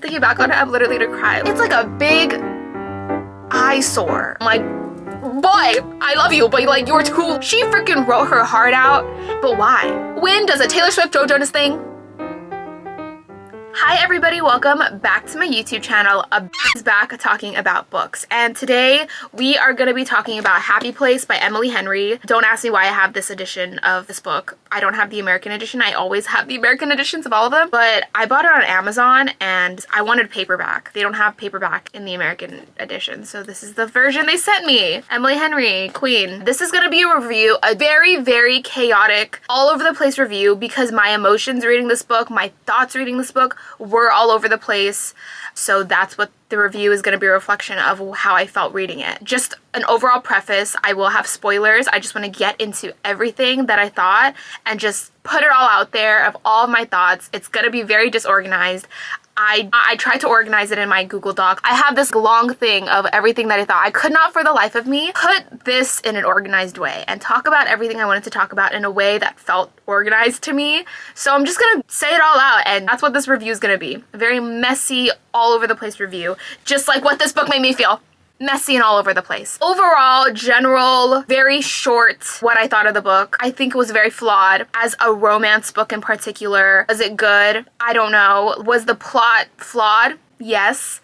thinking back on it, I'm literally gonna cry. It's like a big eyesore. I'm like, boy, I love you, but like, you're too. She freaking wrote her heart out, but why? When does a Taylor Swift Joe Jonas thing? Hi everybody, welcome back to my YouTube channel. Is back talking about books, and today we are going to be talking about Happy Place by Emily Henry. Don't ask me why I have this edition of this book. I don't have the American edition. I always have the American editions of all of them, but I bought it on Amazon and I wanted paperback. They don't have paperback in the American edition, so this is the version they sent me. Emily Henry, Queen. This is going to be a review, a very, very chaotic, all over the place review, because my emotions reading this book, my thoughts reading this book were all over the place. So that's what the review is going to be a reflection of, how I felt reading it. Just an overall preface. I will have spoilers. I just want to get into everything that I thought and just put it all out there of all of my thoughts. It's going to be very disorganized. I tried to organize it in my Google Doc. I have this long thing of everything that I thought. I could not for the life of me put this in an organized way and talk about everything I wanted to talk about in a way that felt organized to me. So I'm just gonna say it all out, and that's what this review is gonna be. A very messy, all over the place review, just like what this book made me feel. Messy and all over the place. Overall, general, very short, what I thought of the book. I think it was very flawed. As a romance book in particular, was it good? I don't know. Was the plot flawed? Yes.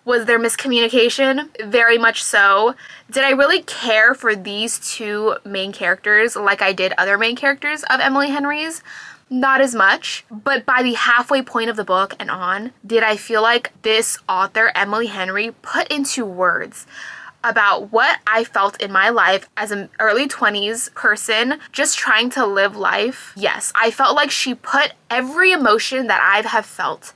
Was there miscommunication? Very much so. Did I really care for these two main characters like I did other main characters of Emily Henry's? Not as much, but by the halfway point of the book and on, did I feel like this author, Emily Henry, put into words about what I felt in my life as an early 20s person just trying to live life. Yes, I felt like she put every emotion that I have felt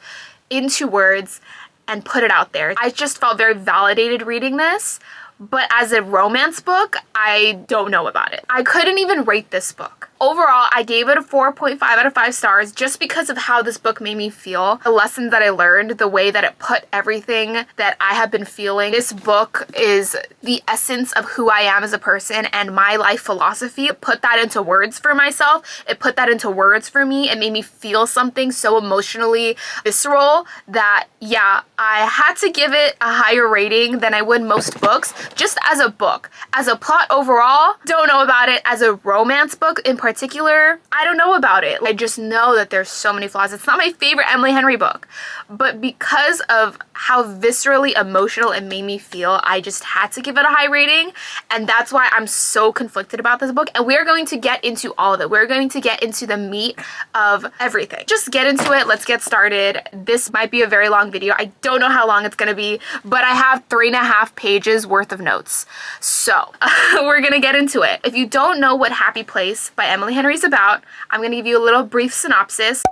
into words and put it out there. I just felt very validated reading this. But as a romance book, I don't know about it. I couldn't even rate this book. Overall, I gave it a 4.5 out of 5 stars just because of how this book made me feel. The lessons that I learned, the way that it put everything that I have been feeling. This book is the essence of who I am as a person and my life philosophy. It put that into words for myself. It put that into words for me. It made me feel something so emotionally visceral that, yeah, I had to give it a higher rating than I would most books. Just as a book. As a plot overall, don't know about it. As a romance book in particular, I don't know about it. I just know that there's so many flaws. It's not my favorite Emily Henry book, but because of how viscerally emotional it made me feel, I just had to give it a high rating, and that's why I'm so conflicted about this book, and we're going to get into all of it. We're going to get into the meat of everything. Just get into it. Let's get started. This might be a very long video. I don't know how long it's going to be, but I have 3.5 pages worth of notes. So we're gonna get into it. If you don't know what Happy Place by Emily Henry is about, I'm gonna give you a little brief synopsis.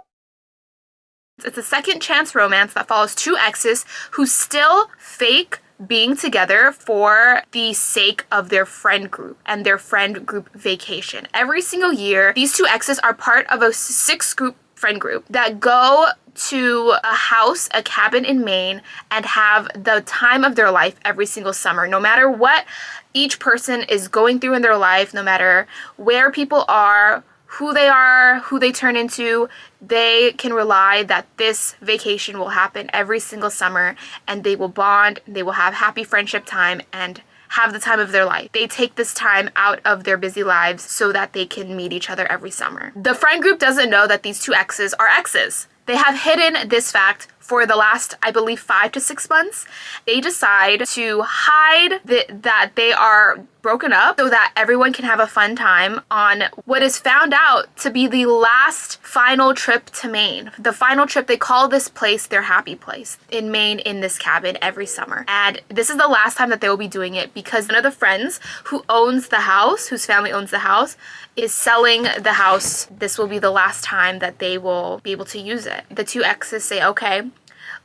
It's a second chance romance that follows two exes who still fake being together for the sake of their friend group and their friend group vacation. Every single year, these two exes are part of a 6-group friend group that go to a house, a cabin in Maine, and have the time of their life every single summer. No matter what each person is going through in their life, no matter where people are, who they turn into, they can rely that this vacation will happen every single summer, and they will bond, they will have happy friendship time, and have the time of their life. They take this time out of their busy lives so that they can meet each other every summer. The friend group doesn't know that these two exes are exes. They have hidden this fact for the last, I believe, 5 to 6 months. They decide to hide that they are broken up so that everyone can have a fun time on what is found out to be the last final trip to Maine. The final trip, they call this place their happy place in Maine, in this cabin every summer. And this is the last time that they will be doing it because one of the friends who owns the house, whose family owns the house, is selling the house. This will be the last time that they will be able to use it. The two exes say, okay,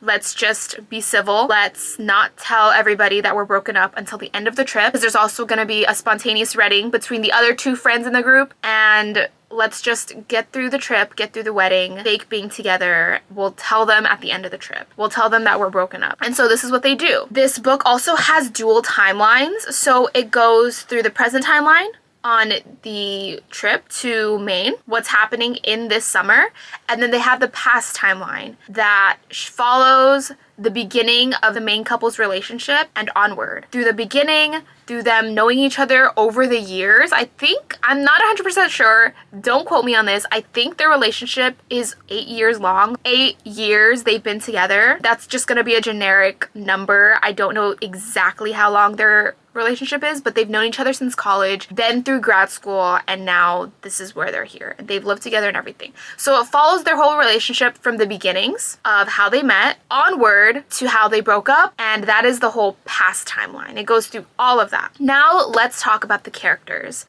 let's just be civil. Let's not tell everybody that we're broken up until the end of the trip, because there's also going to be a spontaneous wedding between the other two friends in the group, and let's just get through the trip, get through the wedding, fake being together. We'll tell them at the end of the trip. We'll tell them that we're broken up. And so this is what they do. This book also has dual timelines, so it goes through the present timeline on the trip to Maine, what's happening in this summer, and then they have the past timeline that follows the beginning of the main couple's relationship and onward. Through the beginning, through them knowing each other over the years. I'm not 100% sure, don't quote me on this, I think their relationship is 8 years long. 8 years they've been together. That's just gonna be a generic number. I don't know exactly how long their relationship is, but they've known each other since college, then through grad school, and now this is where they're here. They've lived together and everything. So it follows their whole relationship from the beginnings of how they met onward to how they broke up, and that is the whole past timeline. It goes through all of that. Now let's talk about the characters.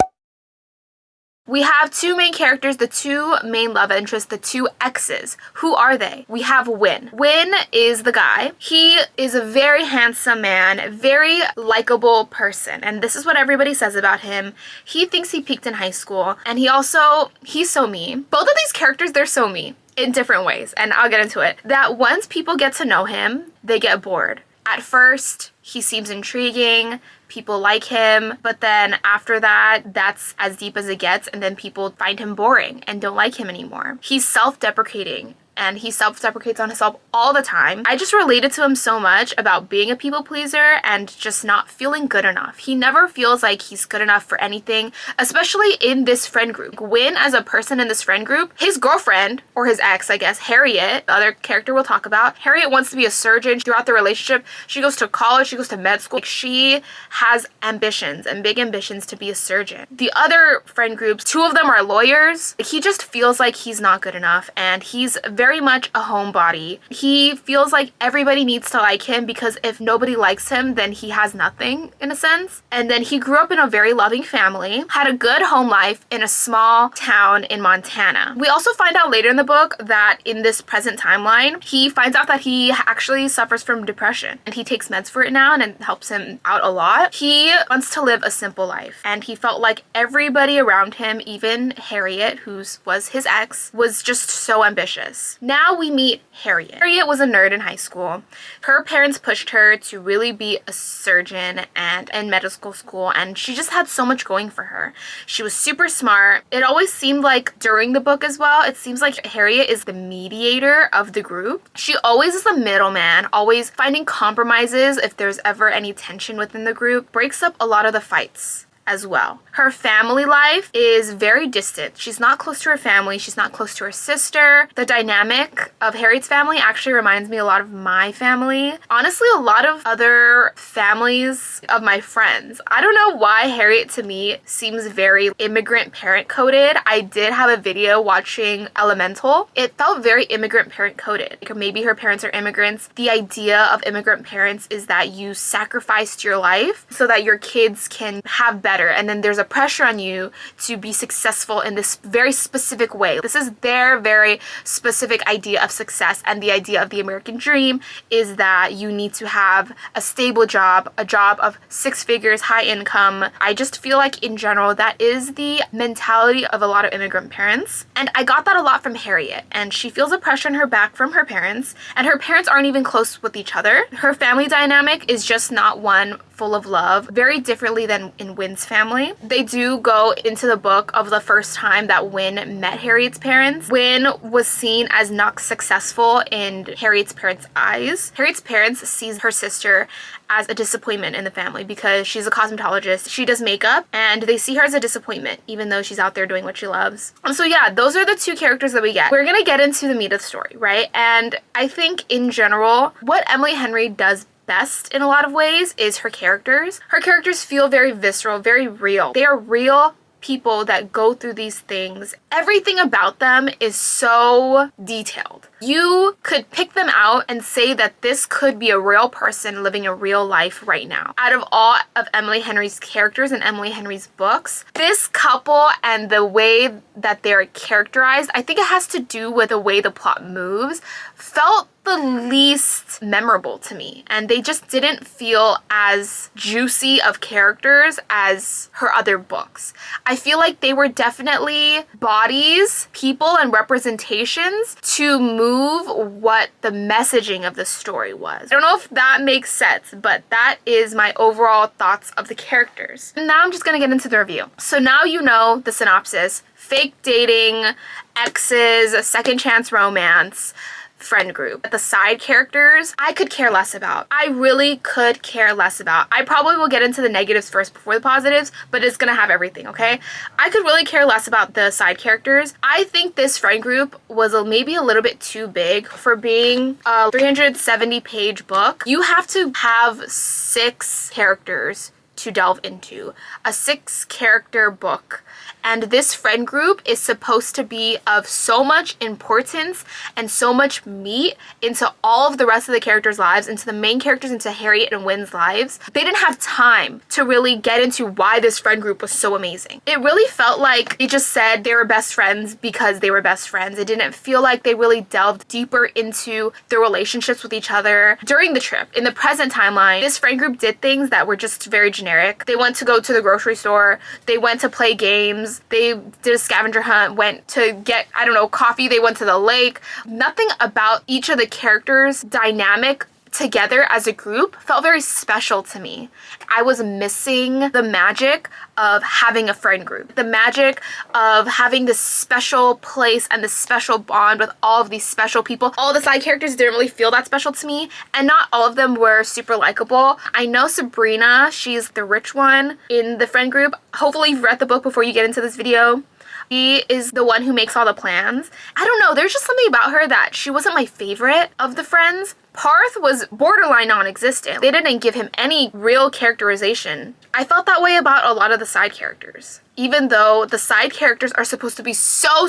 We have two main characters, the two main love interests, the two exes. Who are they? We have Win. Win is the guy. He is a very handsome man, very likable person, and this is what everybody says about him. He thinks he peaked in high school, and he's so mean. Both of these characters, they're so mean in different ways, and I'll get into it. That once people get to know him, they get bored. At first, he seems intriguing, people like him, but then after that, that's as deep as it gets, and then people find him boring and don't like him anymore. He's self-deprecating, and he self-deprecates on himself all the time. I just related to him so much about being a people pleaser and just not feeling good enough. He never feels like he's good enough for anything, especially in this friend group. Win, as a person in this friend group, his girlfriend, or his ex, I guess, Harriet, the other character we'll talk about, Harriet wants to be a surgeon. Throughout the relationship, she goes to college, she goes to med school. She has ambitions and big ambitions to be a surgeon. The other friend groups, two of them are lawyers. He just feels like he's not good enough, and he's very much a homebody. He feels like everybody needs to like him because if nobody likes him, then he has nothing, in a sense. And then he grew up in a very loving family, had a good home life in a small town in Montana. We also find out later in the book that in this present timeline, he finds out that he actually suffers from depression, and he takes meds for it now, and it helps him out a lot. He wants to live a simple life, and he felt like everybody around him, even Harriet, who was his ex, was just so ambitious. Now we meet Harriet. Harriet was a nerd in high school. Her parents pushed her to really be a surgeon and in medical school, and she just had so much going for her. She was super smart. It always seemed like during the book as well, it seems like Harriet is the mediator of the group. She always is the middleman, always finding compromises if there's ever any tension within the group, breaks up a lot of the fights as well. Her family life is very distant. She's not close to her family. She's not close to her sister. The dynamic of Harriet's family actually reminds me a lot of my family. Honestly, a lot of other families of my friends. I don't know why Harriet to me seems very immigrant parent coded. I did have a video watching Elemental. It felt very immigrant parent coded. Or maybe her parents are immigrants. The idea of immigrant parents is that you sacrificed your life so that your kids can have better, and then there's a pressure on you to be successful in this very specific way. This is their very specific idea of success, and the idea of the American dream is that you need to have a stable job, a job of 6 figures, high income. I just feel like in general that is the mentality of a lot of immigrant parents, and I got that a lot from Harriet, and she feels a pressure on her back from her parents, and her parents aren't even close with each other. Her family dynamic is just not one full of love, very differently than in Win's family. They do go into the book of the first time that Win met Harriet's parents. Win was seen as not successful in Harriet's parents' eyes. Harriet's parents sees her sister as a disappointment in the family because she's a cosmetologist. She does makeup, and they see her as a disappointment even though she's out there doing what she loves. So yeah, those are the two characters that we get. We're gonna get into the meat of the story, right? And I think in general, what Emily Henry does best in a lot of ways is her characters. Her characters feel very visceral, very real. They are real people that go through these things. Everything about them is so detailed. You could pick them out and say that this could be a real person living a real life right now. Out of all of Emily Henry's characters and Emily Henry's books, this couple and the way that they're characterized, I think it has to do with the way the plot moves, felt the least memorable to me, and they just didn't feel as juicy of characters as her other books. I feel like they were definitely bodies, people, and representations to move what the messaging of the story was. I don't know if that makes sense, but that is my overall thoughts of the characters. Now I'm just gonna get into the review. So now you know the synopsis. Fake dating, exes, a second chance romance. friend group. The side characters, I could care less about. I really could care less about. I probably will get into the negatives first before the positives, but it's gonna have everything, okay? I could really care less about the side characters. I think this friend group was maybe a little bit too big for being a 370-page book. You have to have 6 characters to delve into. A 6-character book. And this friend group is supposed to be of so much importance and so much meat into all of the rest of the characters' lives, into the main characters, into Harriet and Wynn's lives. They didn't have time to really get into why this friend group was so amazing. It really felt like they just said they were best friends because they were best friends. It didn't feel like they really delved deeper into their relationships with each other during the trip. In the present timeline, this friend group did things that were just very generic. They went to go to the grocery store. They went to play games. They did a scavenger hunt, went to get, I don't know, coffee. They went to the lake. Nothing about each of the characters' dynamic together as a group felt very special to me. I was missing the magic of having a friend group, the magic of having this special place and this special bond with all of these special people. All the side characters didn't really feel that special to me, and not all of them were super likable. I know Sabrina, she's the rich one in the friend group. Hopefully you've read the book before you get into this video. She is the one who makes all the plans. I don't know, there's just something about her that she wasn't my favorite of the friends. Parth was borderline non-existent. They didn't give him any real characterization. I felt that way about a lot of the side characters. Even though the side characters are supposed to be so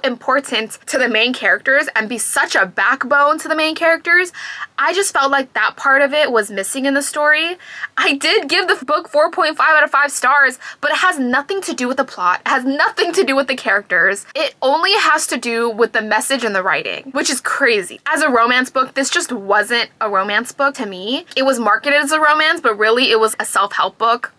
important to the main characters and be such a backbone to the main characters, I just felt like that part of it was missing in the story. I did give the book 4.5 out of 5 stars, but it has nothing to do with the plot. It has nothing to do with the characters. It only has to do with the message and the writing, which is crazy. As a romance book, this just wasn't a romance book to me. It was marketed as a romance, but really it was a self-help book.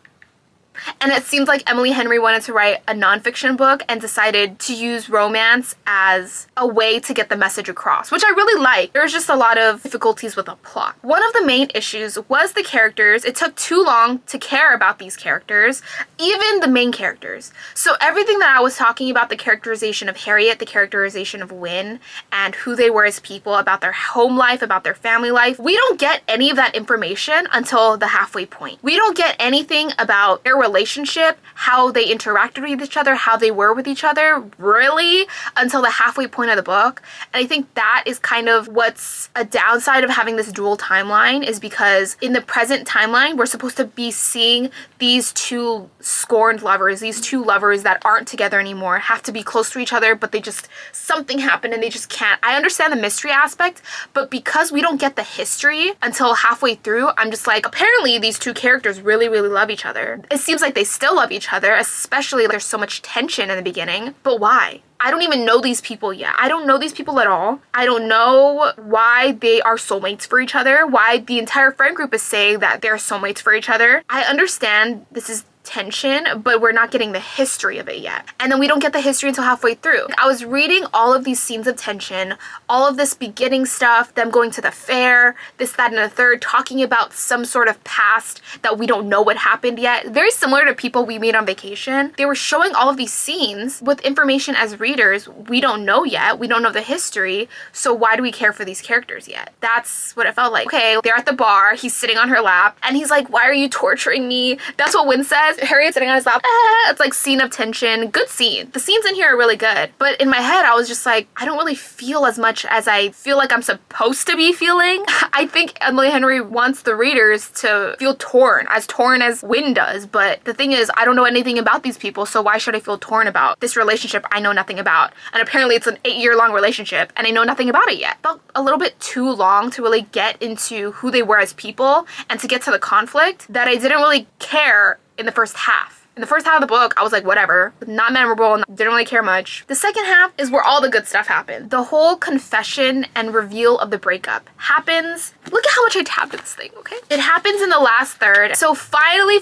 And it seems like Emily Henry wanted to write a nonfiction book and decided to use romance as a way to get the message across, which I really like. There's just a lot of difficulties with the plot. One of the main issues was the characters. It took too long to care about these characters, even the main characters. So everything that I was talking about, the characterization of Harriet, the characterization of Wynn, and who they were as people, about their home life, about their family life, we don't get any of that information until the halfway point. We don't get anything about their relationship, how they interacted with each other, how they were with each other, really, until the halfway point of the book. And I think that is kind of what's a downside of having this dual timeline, is because in the present timeline, we're supposed to be seeing these two scorned lovers, these two lovers that aren't together anymore, have to be close to each other, but they just, something happened and they just can't. I understand the mystery aspect, but because we don't get the history until halfway through, I'm just like, apparently these two characters really love each other. It seems like they still love each other, especially there's so much tension in the beginning. But why? I don't even know these people yet. I don't know these people at all. I don't know why they are soulmates for each other, why the entire friend group is saying that they're soulmates for each other. I understand this is tension, but we're not getting the history of it yet. And then we don't get the history until halfway through. I was reading all of these scenes of tension, all of this beginning stuff, them going to the fair, this, that, and the third, talking about some sort of past that we don't know what happened yet. Very similar to People We Meet on Vacation. They were showing all of these scenes with information as readers we don't know yet. We don't know the history, so why do we care for these characters yet? That's what it felt like. Okay, they're at the bar, he's sitting on her lap, and he's like, why are you torturing me? That's what Wynn says. Harriet sitting on his lap. It's like scene of tension. Good scene. The scenes in here are really good. But in my head, I was just like, I don't really feel as much as I feel like I'm supposed to be feeling. I think Emily Henry wants the readers to feel torn as Wynn does. But the thing is, I don't know anything about these people, so why should I feel torn about this relationship I know nothing about? And apparently it's an 8-year-long relationship, and I know nothing about it yet. It felt a little bit too long to really get into who they were as people and to get to the conflict, that I didn't really care in the first half. In the first half of the book, I was like, whatever. Not memorable, didn't really care much. The second half is where all the good stuff happened. The whole confession and reveal of the breakup happens. Look at how much I tapped at this thing, okay? It happens in the last third. So finally,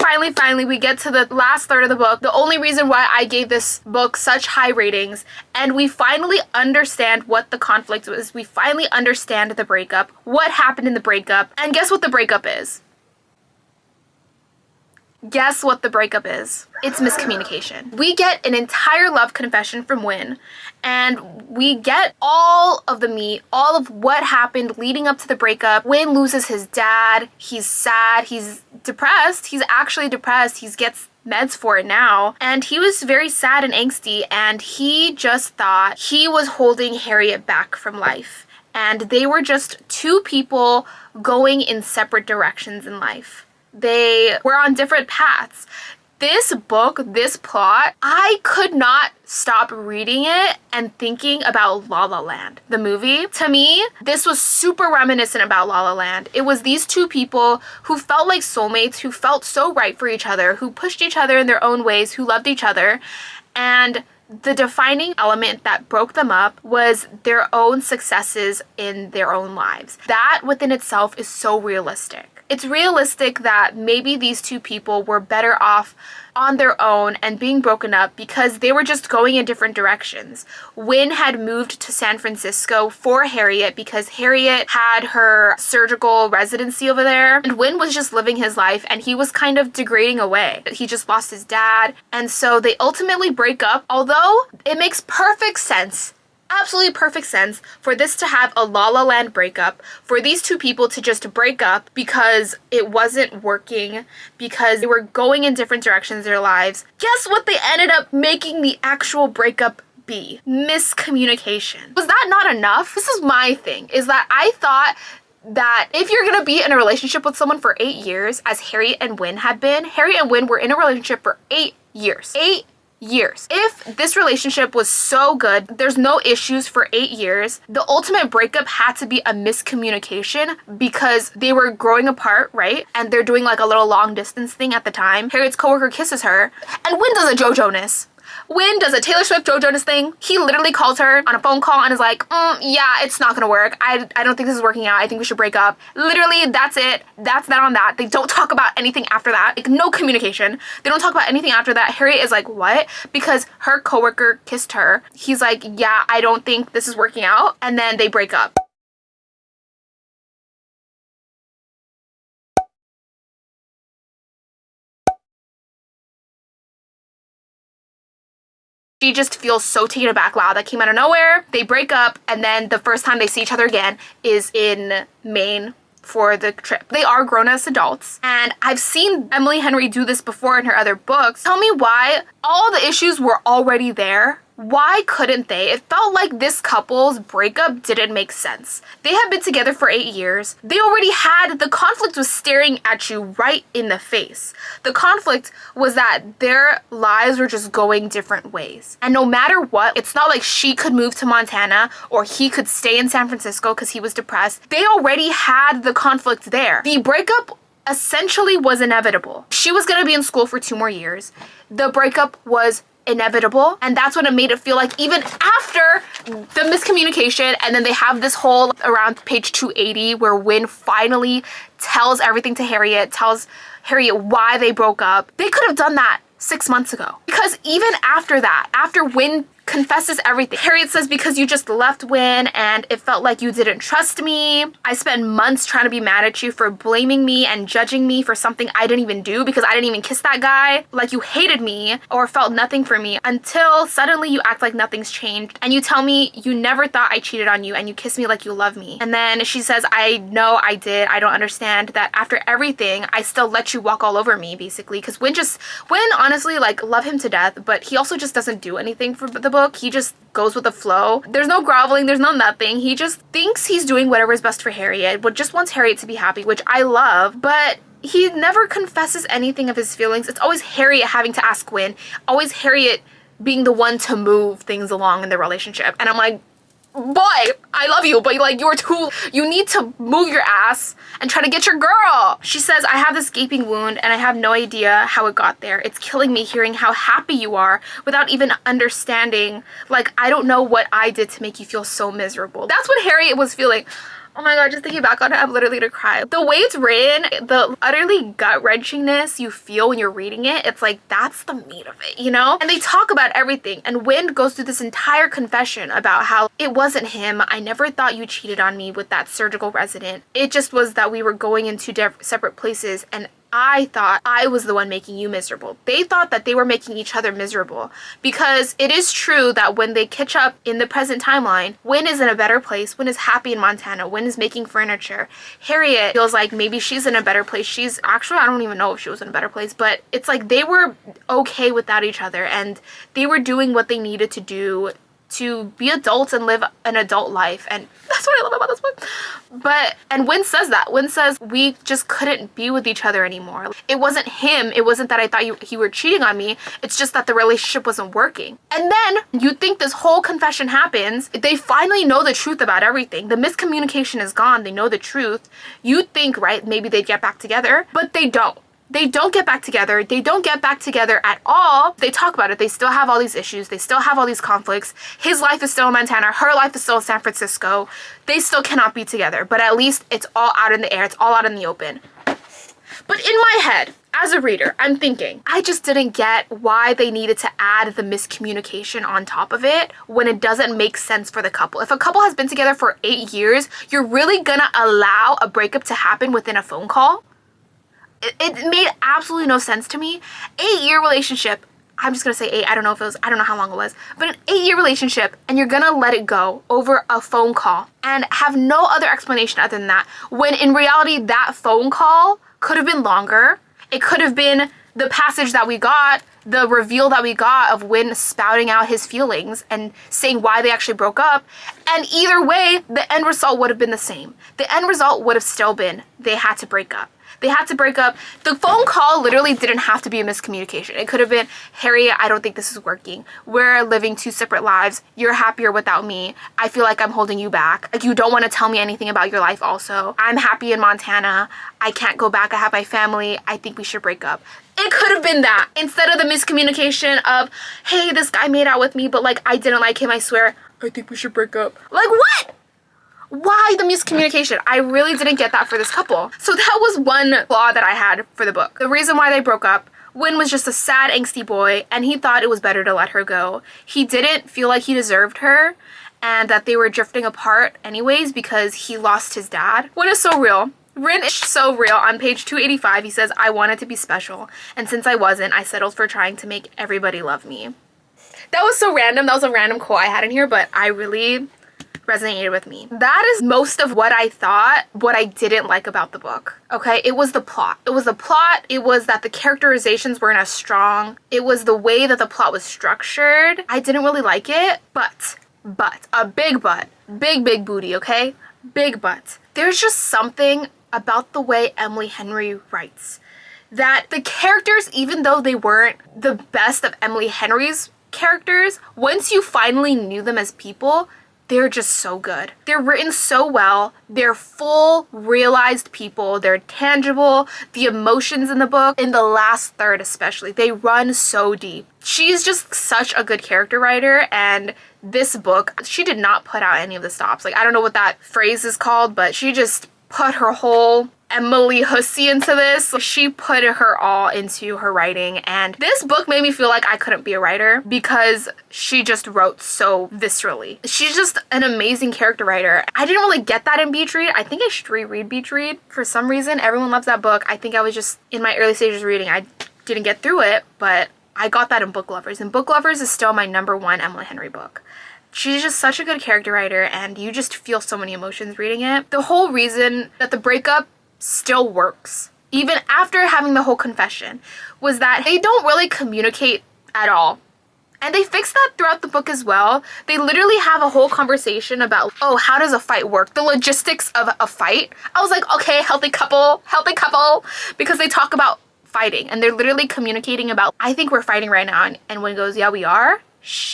we get to the last third of the book. The only reason why I gave this book such high ratings, and we finally understand what the conflict was. We finally understand the breakup, what happened in the breakup, and guess what the breakup is? Guess what the breakup is? It's miscommunication. We get an entire love confession from Win, and we get all of the meat, all of what happened leading up to the breakup. Win loses his dad. He's sad. He's depressed. He's actually depressed. He gets meds for it now. And he was very sad and angsty, and he just thought he was holding Harriet back from life. And they were just two people going in separate directions in life. They were on different paths. This book, this plot, I could not stop reading it and thinking about La La Land, the movie. To me, this was super reminiscent about La La Land. It was these two people who felt like soulmates, who felt so right for each other, who pushed each other in their own ways, who loved each other. And the defining element that broke them up was their own successes in their own lives. That within itself is so realistic. It's realistic that maybe these two people were better off on their own and being broken up because they were just going in different directions. Win had moved to San Francisco for Harriet because Harriet had her surgical residency over there, and Win was just living his life and he was kind of degrading away. He just lost his dad, and so they ultimately break up, although it makes perfect sense, absolutely perfect sense for this to have a La La Land breakup, for these two people to just break up because it wasn't working, because they were going in different directions in their lives. Guess what they ended up making the actual breakup be? Miscommunication. Was that not enough? This is my thing, is that I thought that if you're gonna be in a relationship with someone for 8 years, as Harriet and Win had been, Harriet and Win were in a relationship for 8 years. 8 years. If this relationship was so good, there's no issues for 8 years, the ultimate breakup had to be a miscommunication because they were growing apart, right? And they're doing like a little long distance thing at the time. Harriet's coworker kisses her, and Win does a Joe Jonas. Win does a Taylor Swift Joe Jonas thing. He literally calls her on a phone call and is like, yeah, it's not gonna work. I don't think this is working out. I think we should break up. Literally, that's it. That's that on that. They don't talk about anything after that. Like, no communication. They don't talk about anything after that. Harriet is like, what? Because her coworker kissed her. He's like, yeah, I don't think this is working out. And then they break up. She just feels so taken aback. Wow, that came out of nowhere. They break up, and then the first time they see each other again is in Maine for the trip. They are grown as adults, and I've seen Emily Henry do this before in her other books. Tell me why all the issues were already there. Why couldn't they? It felt like this couple's breakup didn't make sense. They had been together for 8 years. They already had, the conflict was staring at you right in the face. The conflict was that their lives were just going different ways. And no matter what, it's not like she could move to Montana or he could stay in San Francisco because he was depressed. They already had the conflict there. The breakup essentially was inevitable. She was gonna be in school for 2 more years. The breakup was inevitable, and that's what it made it feel like even after the miscommunication. And then they have this whole around page 280 where Win finally tells everything to Harriet, tells Harriet why they broke up. They could have done that 6 months ago, because even after that, after Win confesses everything, Harriet says, because you just left Win and it felt like you didn't trust me. I spent months trying to be mad at you for blaming me and judging me for something I didn't even do because I didn't even kiss that guy. Like, you hated me or felt nothing for me until suddenly you act like nothing's changed and you tell me you never thought I cheated on you and you kiss me like you love me. And then she says, I know I did. I don't understand that after everything, I still let you walk all over me, basically. Because Win honestly, like, love him to death, but he also just doesn't do anything for the book. He just goes with the flow. There's no groveling, there's no nothing. He just thinks he's doing whatever is best for Harriet, but just wants Harriet to be happy, which I love, but he never confesses anything of his feelings. It's always Harriet having to ask Win, always Harriet being the one to move things along in the relationship. And I'm like, boy, I love you, but like, you need to move your ass and try to get your girl. She says, I have this gaping wound and I have no idea how it got there. It's killing me hearing how happy you are without even understanding. Like, I don't know what I did to make you feel so miserable. That's what Harriet was feeling. Oh my god, just thinking back on it, I'm literally gonna cry. The way it's written, the utterly gut-wrenchingness you feel when you're reading it, it's like, that's the meat of it, you know? And they talk about everything, and Win goes through this entire confession about how it wasn't him. I never thought you cheated on me with that surgical resident. It just was that we were going in two separate places, and I thought I was the one making you miserable. They thought that they were making each other miserable, because it is true that when they catch up in the present timeline, Wynn is in a better place. Wynn is happy in Montana. Wynn is making furniture. Harriet feels like maybe she's in a better place. She's actually, I don't even know if she was in a better place, but it's like they were okay without each other, and they were doing what they needed to do to be adults and live an adult life. And that's what I love about this book. And Wynn says that. Wynn says, we just couldn't be with each other anymore. It wasn't him. It wasn't that I thought he were cheating on me. It's just that the relationship wasn't working. And then you think this whole confession happens. They finally know the truth about everything. The miscommunication is gone. They know the truth. You think, right, maybe they'd get back together, but they don't. They don't get back together. They don't get back together at all. They talk about it. They still have all these issues. They still have all these conflicts. His life is still in Montana. Her life is still in San Francisco. They still cannot be together. But at least it's all out in the air. It's all out in the open. But in my head, as a reader, I'm thinking, I just didn't get why they needed to add the miscommunication on top of it when it doesn't make sense for the couple. If a couple has been together for 8 years, you're really gonna allow a breakup to happen within a phone call? It made absolutely no sense to me. 8-year relationship. I'm just gonna say 8. I don't know how long it was, but an 8-year relationship, and you're gonna let it go over a phone call and have no other explanation other than that, when in reality that phone call could have been longer. It could have been the passage that we got, the reveal that we got of Wynn spouting out his feelings and saying why they actually broke up. And either way, the end result would have been the same. The end result would have still been they had to break up. They had to break up. The phone call literally didn't have to be a miscommunication. It could have been, Harriet, I don't think this is working. We're living 2 separate lives. You're happier without me. I feel like I'm holding you back. Like, you don't want to tell me anything about your life also. I'm happy in Montana. I can't go back. I have my family. I think we should break up. It could have been that, instead of the miscommunication of, hey, this guy made out with me, but like, I didn't like him, I swear. I think we should break up. Like, what? Why the miscommunication? I really didn't get that for this couple. So that was one flaw that I had for the book. The reason why they broke up, Wynn was just a sad, angsty boy, and he thought it was better to let her go. He didn't feel like he deserved her, and that they were drifting apart anyways because he lost his dad. Wynn is so real. Wynn is so real. On page 285, he says, I wanted to be special, and since I wasn't, I settled for trying to make everybody love me. That was so random. That was a random quote I had in here, but I really resonated with me. That is most of what I thought, what I didn't like about the book. Okay, it was the plot. It was the plot. It was that the characterizations weren't as strong. It was the way that the plot was structured. I didn't really like it, but, a big but, big booty, okay? Big but. There's just something about the way Emily Henry writes that the characters, even though they weren't the best of Emily Henry's characters, once you finally knew them as people, they're just so good. They're written so well. They're full, realized people. They're tangible. The emotions in the book, in the last third especially, they run so deep. She's just such a good character writer, and this book, she did not put out any of the stops. Like, I don't know what that phrase is called, but she just put her whole Emily Hussey into this. She put her all into her writing, and this book made me feel like I couldn't be a writer because she just wrote so viscerally. She's just an amazing character writer. I didn't really get that in Beach Read. I think I should reread Beach Read. For some reason, everyone loves that book. I think I was just in my early stages of reading. I didn't get through it, but I got that in Book Lovers, and Book Lovers is still my #1 Emily Henry book. She's just such a good character writer, and you just feel so many emotions reading it. The whole reason that the breakup still works, even after having the whole confession, was that they don't really communicate at all. And they fix that throughout the book as well. They literally have a whole conversation about, oh, how does a fight work? The logistics of a fight. I was like, okay, healthy couple, because they talk about fighting, and they're literally communicating about, I think we're fighting right now. And when he goes, yeah, we are.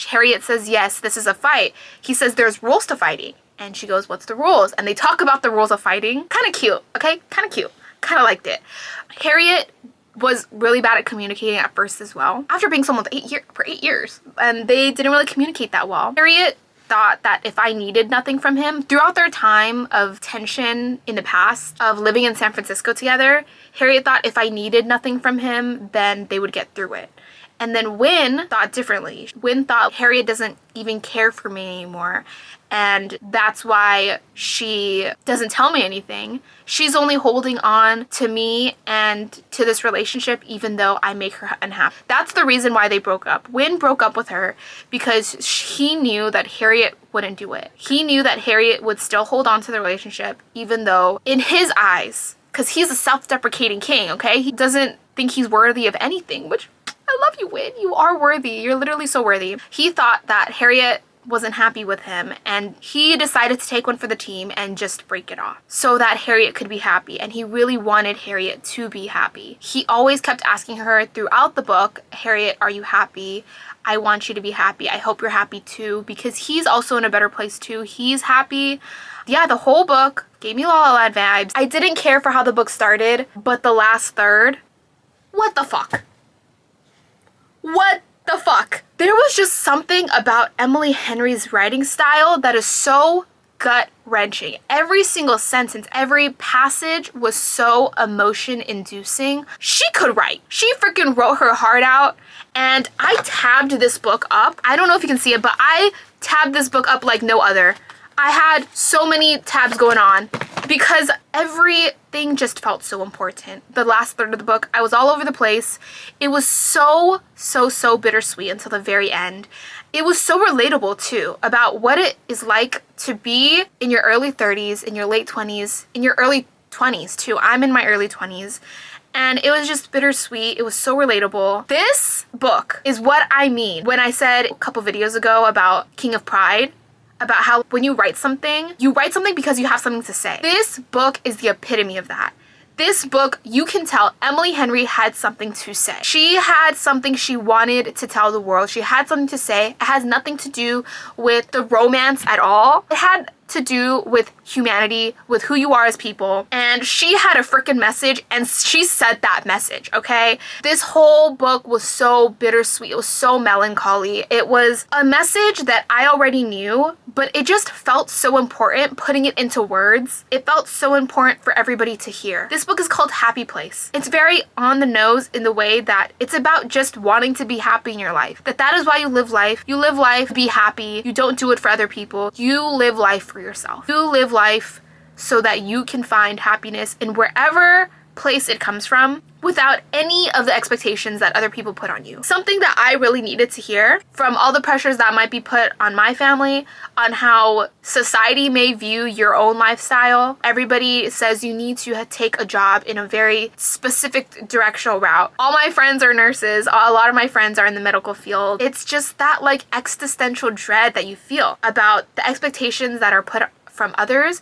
Harriet says, yes, this is a fight. He says, there's rules to fighting. And she goes, what's the rules? And they talk about the rules of fighting. Kind of cute, okay? Kind of cute. Kind of liked it. Harriet was really bad at communicating at first as well, after being someone for 8 years. And they didn't really communicate that well. Harriet thought that if I needed nothing from him, throughout their time of tension in the past, of living in San Francisco together, Harriet thought if I needed nothing from him, then they would get through it. And then Wynne thought differently. Wynne thought Harriet doesn't even care for me anymore, and that's why she doesn't tell me anything. She's only holding on to me and to this relationship even though I make her unhappy. That's the reason why they broke up. Wynne broke up with her because he knew that Harriet wouldn't do it. He knew that Harriet would still hold on to the relationship even though in his eyes, because he's a self-deprecating king, okay? He doesn't think he's worthy of anything, which I love you, Wynne. You are worthy. You're literally so worthy. He thought that Harriet wasn't happy with him, and he decided to take one for the team and just break it off so that Harriet could be happy, and he really wanted Harriet to be happy. He always kept asking her throughout the book, Harriet, are you happy? I want you to be happy. I hope you're happy too, because he's also in a better place too. He's happy. Yeah, the whole book gave me La La Land vibes. I didn't care for how the book started, but the last third, what the fuck? What the fuck? There was just something about Emily Henry's writing style that is so gut-wrenching. Every single sentence, every passage was so emotion-inducing. She could write. She freaking wrote her heart out, and I tabbed this book up. I don't know if you can see it, but I tabbed this book up like no other. I had so many tabs going on because everything just felt so important. The last third of the book, I was all over the place. It was so bittersweet until the very end. It was so relatable too, about what it is like to be in your early 30s, in your late 20s, in your early 20s too. I'm in my early 20s. And it was just bittersweet. It was so relatable. This book is what I mean when I said a couple videos ago about King of Pride, about how when you write something because you have something to say. This book is the epitome of that. This book, you can tell Emily Henry had something to say. She had something she wanted to tell the world. She had something to say. It has nothing to do with the romance at all. It had to do with humanity, with who you are as people. And she had a freaking message, and she said that message, okay? This whole book was so bittersweet. It was so melancholy. It was a message that I already knew, but it just felt so important putting it into words. It felt so important for everybody to hear. This book is called Happy Place. It's very on the nose in the way that it's about just wanting to be happy in your life. That is why you live life. You live life, be happy. You don't do it for other people. You live life for yourself. You live life so that you can find happiness in wherever place it comes from without any of the expectations that other people put on you. Something that I really needed to hear from all the pressures that might be put on my family, on how society may view your own lifestyle. Everybody says you need to take a job in a very specific directional route. All my friends are nurses. A lot of my friends are in the medical field. It's just that like existential dread that you feel about the expectations that are put from others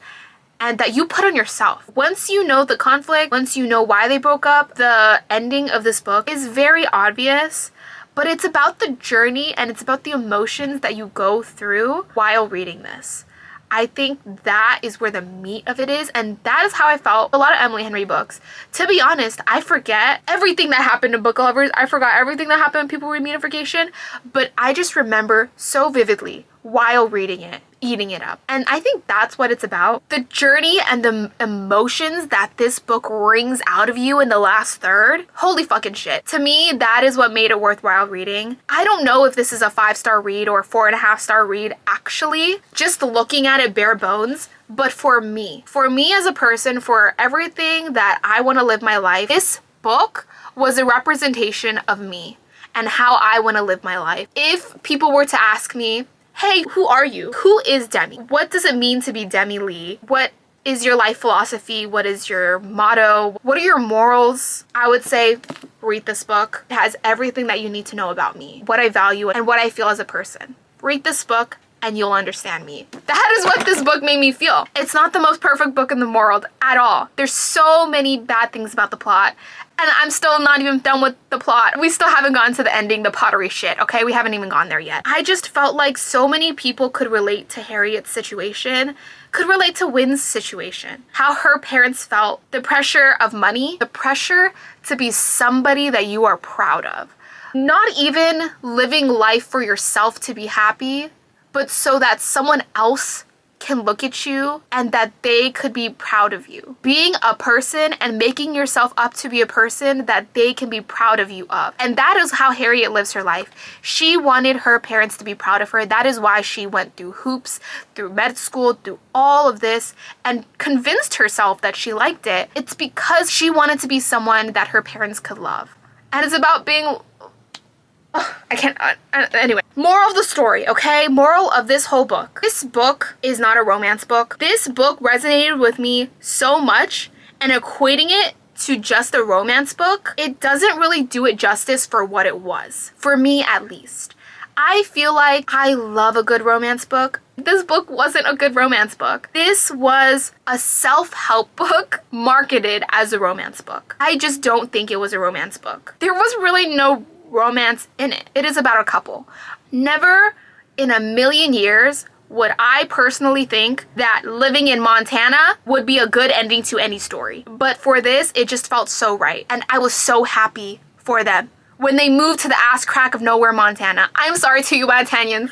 and that you put on yourself. Once you know the conflict, once you know why they broke up, the ending of this book is very obvious, but it's about the journey and it's about the emotions that you go through while reading this. I think that is where the meat of it is, and that is how I felt a lot of Emily Henry books. To be honest, I forget everything that happened to book lovers. I forgot everything that happened when people read Meanification, but I just remember so vividly while reading it, eating it up. And I think that's what it's about. The journey and the emotions that this book wrings out of you in the last third. Holy fucking shit. To me, that is what made it worthwhile reading. I don't know if this is a 5-star read or a 4.5-star read, actually, just looking at it bare bones. But for me as a person, for everything that I want to live my life, this book was a representation of me and how I want to live my life. If people were to ask me, hey, who are you? Who is Demi? What does it mean to be Demi Lee? What is your life philosophy? What is your motto? What are your morals? I would say read this book. It has everything that you need to know about me, what I value and what I feel as a person. Read this book and you'll understand me. That is what this book made me feel. It's not the most perfect book in the world at all. There's so many bad things about the plot. And I'm still not even done with the plot. We still haven't gotten to the ending, the pottery shit, okay? We haven't even gone there yet. I just felt like so many people could relate to Harriet's situation, could relate to Wynne's situation. How her parents felt, the pressure of money, the pressure to be somebody that you are proud of. Not even living life for yourself to be happy, but so that someone else can look at you and that they could be proud of you. Being a person and making yourself up to be a person that they can be proud of you of. And that is how Harriet lives her life. She wanted her parents to be proud of her. That is why she went through hoops, through med school, through all of this, and convinced herself that she liked it. It's because she wanted to be someone that her parents could love. And it's about being... I can't, anyway. Moral of the story, okay? Moral of this whole book. This book is not a romance book. This book resonated with me so much, and equating it to just a romance book, it doesn't really do it justice for what it was. For me, at least. I feel like I love a good romance book. This book wasn't a good romance book. This was a self-help book marketed as a romance book. I just don't think it was a romance book. There was really no romance in it. It is about a couple. Never in a million years would I personally think that living in Montana would be a good ending to any story. But for this, it just felt so right. And I was so happy for them when they moved to the ass crack of nowhere, Montana. I'm sorry to you, Montanians.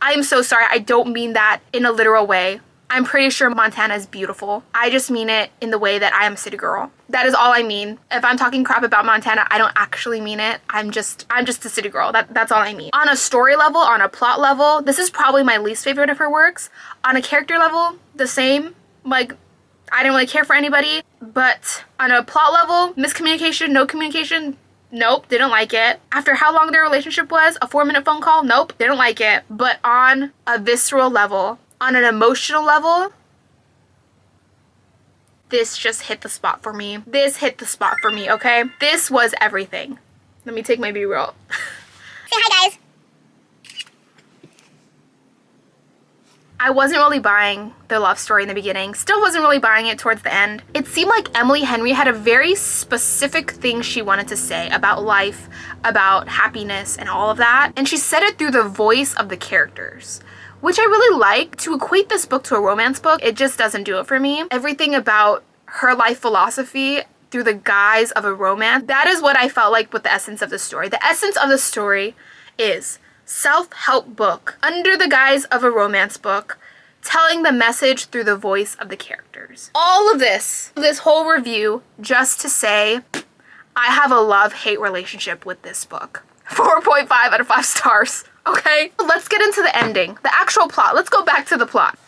I am so sorry. I don't mean that in a literal way. I'm pretty sure Montana is beautiful. I just mean it in the way that I am a city girl. That is all I mean. If I'm talking crap about Montana, I don't actually mean it. I'm just a city girl. That's all I mean. On a story level, on a plot level, this is probably my least favorite of her works. On a character level, the same. Like, I didn't really care for anybody. But on a plot level, miscommunication, no communication, nope, didn't like it. After how long their relationship was, a 4-minute phone call, nope, didn't like it. But on a visceral level, on an emotional level, this just hit the spot for me. This hit the spot for me, okay? This was everything. Let me take my B-roll. Say hi, guys. I wasn't really buying the love story in the beginning. Still wasn't really buying it towards the end. It seemed like Emily Henry had a very specific thing she wanted to say about life, about happiness, and all of that. And she said it through the voice of the characters, which I really like. To equate this book to a romance book, it just doesn't do it for me. Everything about her life philosophy through the guise of a romance, that is what I felt like with the essence of the story. The essence of the story is self-help book under the guise of a romance book, telling the message through the voice of the characters. All of this whole review, just to say, I have a love-hate relationship with this book. 4.5 out of 5 stars. Okay, let's get into the ending, the actual plot. Let's go back to the plot.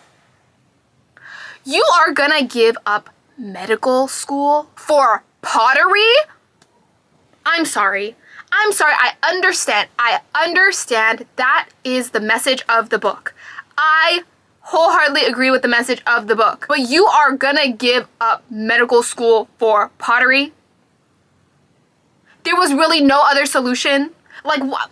You are gonna give up medical school for pottery? I'm sorry. I understand that is the message of the book. I wholeheartedly agree with the message of the book. But you are gonna give up medical school for pottery? There was really no other solution? Like, what?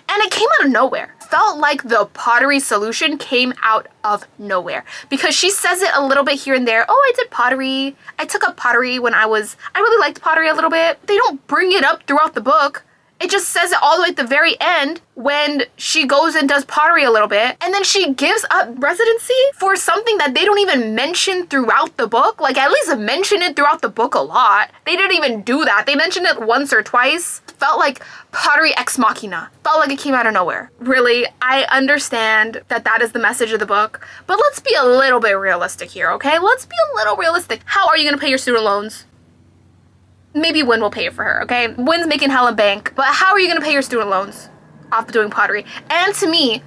And it came out of nowhere. Felt like the pottery solution came out of nowhere. Because she says it a little bit here and there. Oh, I did pottery. I took up pottery when I really liked pottery a little bit. They don't bring it up throughout the book. It just says it all the way at the very end when she goes and does pottery a little bit. And then she gives up residency for something that they don't even mention throughout the book. Like, at least mention it throughout the book a lot. They didn't even do that. They mentioned it once or twice. Felt like pottery ex machina. Felt like it came out of nowhere. Really, I understand that that is the message of the book. But let's be a little bit realistic here, okay? Let's be a little realistic. How are you going to pay your student loans? Maybe Wynn will pay it for her, okay? Wynn's making hella bank, but how are you gonna pay your student loans off doing pottery? And to me,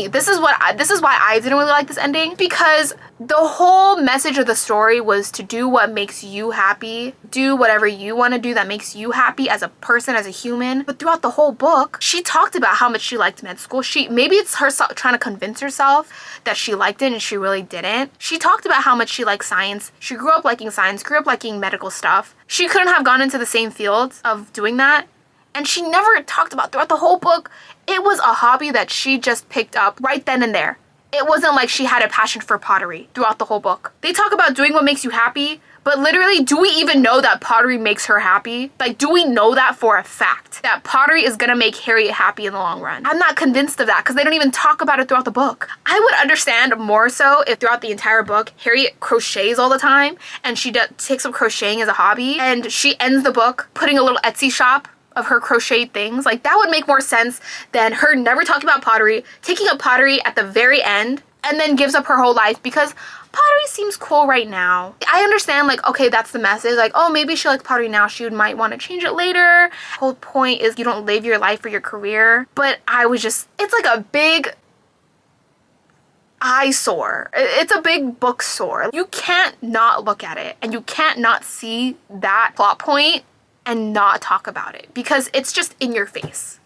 this is why I didn't really like this ending, because the whole message of the story was to do what makes you happy, do whatever you want to do that makes you happy as a person, as a human. But throughout the whole book, she talked about how much she liked med school. Maybe it's her trying to convince herself that she liked it and she really didn't. She talked about how much she liked science. She grew up liking science, grew up liking medical stuff. She couldn't have gone into the same field of doing that. And she never talked about throughout the whole book. It was a hobby that she just picked up right then and there. It wasn't like she had a passion for pottery throughout the whole book. They talk about doing what makes you happy, but literally, do we even know that pottery makes her happy? Like, do we know that for a fact? That pottery is gonna make Harriet happy in the long run? I'm not convinced of that because they don't even talk about it throughout the book. I would understand more so if throughout the entire book, Harriet crochets all the time and she takes up crocheting as a hobby, and she ends the book putting a little Etsy shop of her crocheted things. Like, that would make more sense than her never talking about pottery, taking up pottery at the very end, and then gives up her whole life because pottery seems cool right now. I understand, like, okay, that's the message. Like, oh, maybe she likes pottery now. She might want to change it later. The whole point is you don't live your life for your career. But I was just, it's like a big eyesore. It's a big book sore. You can't not look at it, and you can't not see that plot point and not talk about it because it's just in your face.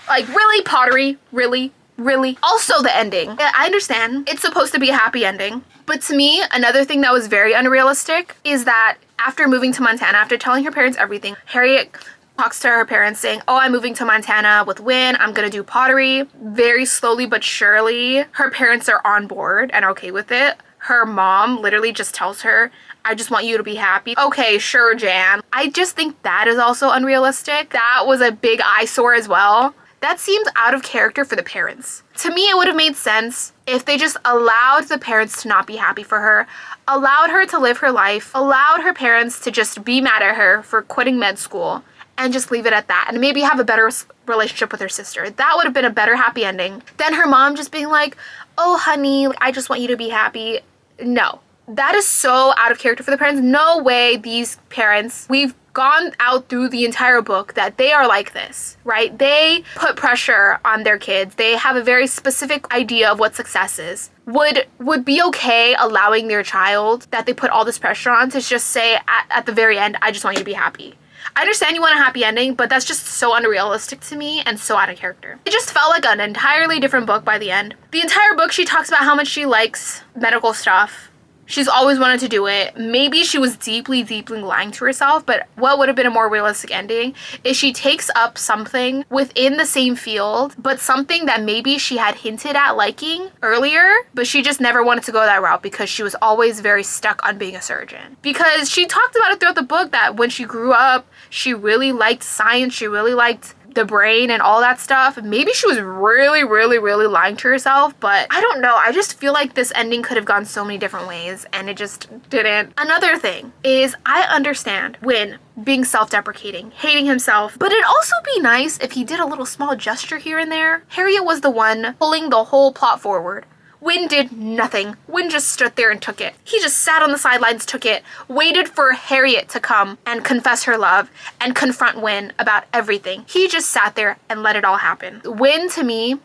Like, really, pottery? Really? Really? Also, the ending. I understand it's supposed to be a happy ending, but to me, another thing that was very unrealistic is that after moving to Montana, after telling her parents everything, Harriet talks to her parents saying, oh, I'm moving to Montana with Win. I'm gonna do pottery. Very slowly but surely, her parents are on board and okay with it. Her mom literally just tells her, I just want you to be happy. Okay, sure, Jan. I just think that is also unrealistic. That was a big eyesore as well. That seems out of character for the parents. To me, it would have made sense if they just allowed the parents to not be happy for her, allowed her to live her life, allowed her parents to just be mad at her for quitting med school, and just leave it at that, and maybe have a better relationship with her sister. That would have been a better happy ending than her mom just being like, oh, honey, I just want you to be happy. No. That is so out of character for the parents. No way these parents, we've gone out through the entire book that they are like this, right? They put pressure on their kids. They have a very specific idea of what success is. Would be okay allowing their child that they put all this pressure on to just say at the very end, I just want you to be happy. I understand you want a happy ending, but that's just so unrealistic to me and so out of character. It just felt like an entirely different book by the end. The entire book, she talks about how much she likes medical stuff. She's always wanted to do it. Maybe she was deeply, deeply lying to herself, but what would have been a more realistic ending is she takes up something within the same field, but something that maybe she had hinted at liking earlier, but she just never wanted to go that route because she was always very stuck on being a surgeon. Because she talked about it throughout the book that when she grew up, she really liked science, she really liked the brain and all that stuff. Maybe she was really, really, really lying to herself, but I don't know. I just feel like this ending could have gone so many different ways and it just didn't. Another thing is I understand Win being self-deprecating, hating himself, but it'd also be nice if he did a little small gesture here and there. Harriet was the one pulling the whole plot forward. Win did nothing. Win just stood there and took it. He just sat on the sidelines, took it, waited for Harriet to come and confess her love and confront Win about everything. He just sat there and let it all happen. Win, to me,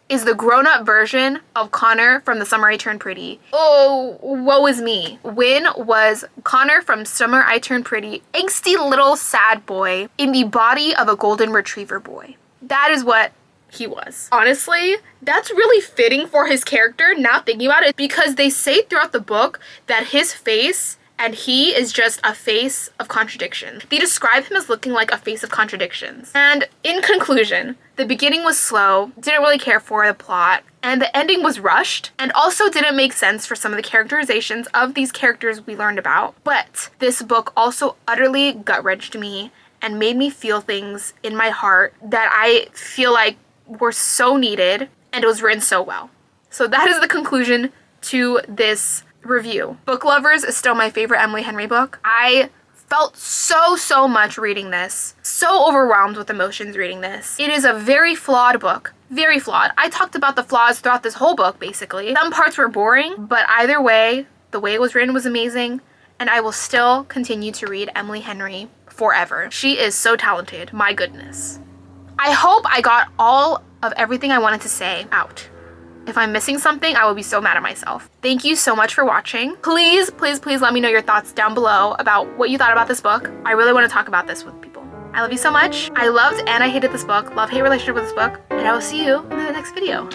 is the grown-up version of Connor from The Summer I Turned Pretty. Oh, woe is me. Win was Connor from Summer I Turned Pretty, angsty little sad boy in the body of a golden retriever boy. That is what he was. Honestly, that's really fitting for his character, now thinking about it, because they say throughout the book that his face and he is just a face of contradiction. They describe him as looking like a face of contradictions. And in conclusion, the beginning was slow, didn't really care for the plot, and the ending was rushed, and also didn't make sense for some of the characterizations of these characters we learned about. But this book also utterly gut-wrenched me and made me feel things in my heart that I feel like were so needed, and it was written so well. So that is the conclusion to this review. Book Lovers is still my favorite Emily Henry book. I felt so much reading this. So overwhelmed with emotions reading this. It is a very flawed book. Very flawed. I talked about the flaws throughout this whole book, basically. Some parts were boring, but either way, the way it was written was amazing, and I will still continue to read Emily Henry forever. She is so talented. My goodness. I hope I got all of everything I wanted to say out. If I'm missing something, I will be so mad at myself. Thank you so much for watching. Please, please, please let me know your thoughts down below about what you thought about this book. I really want to talk about this with people. I love you so much. I loved and I hated this book. Love-hate relationship with this book. And I will see you in the next video.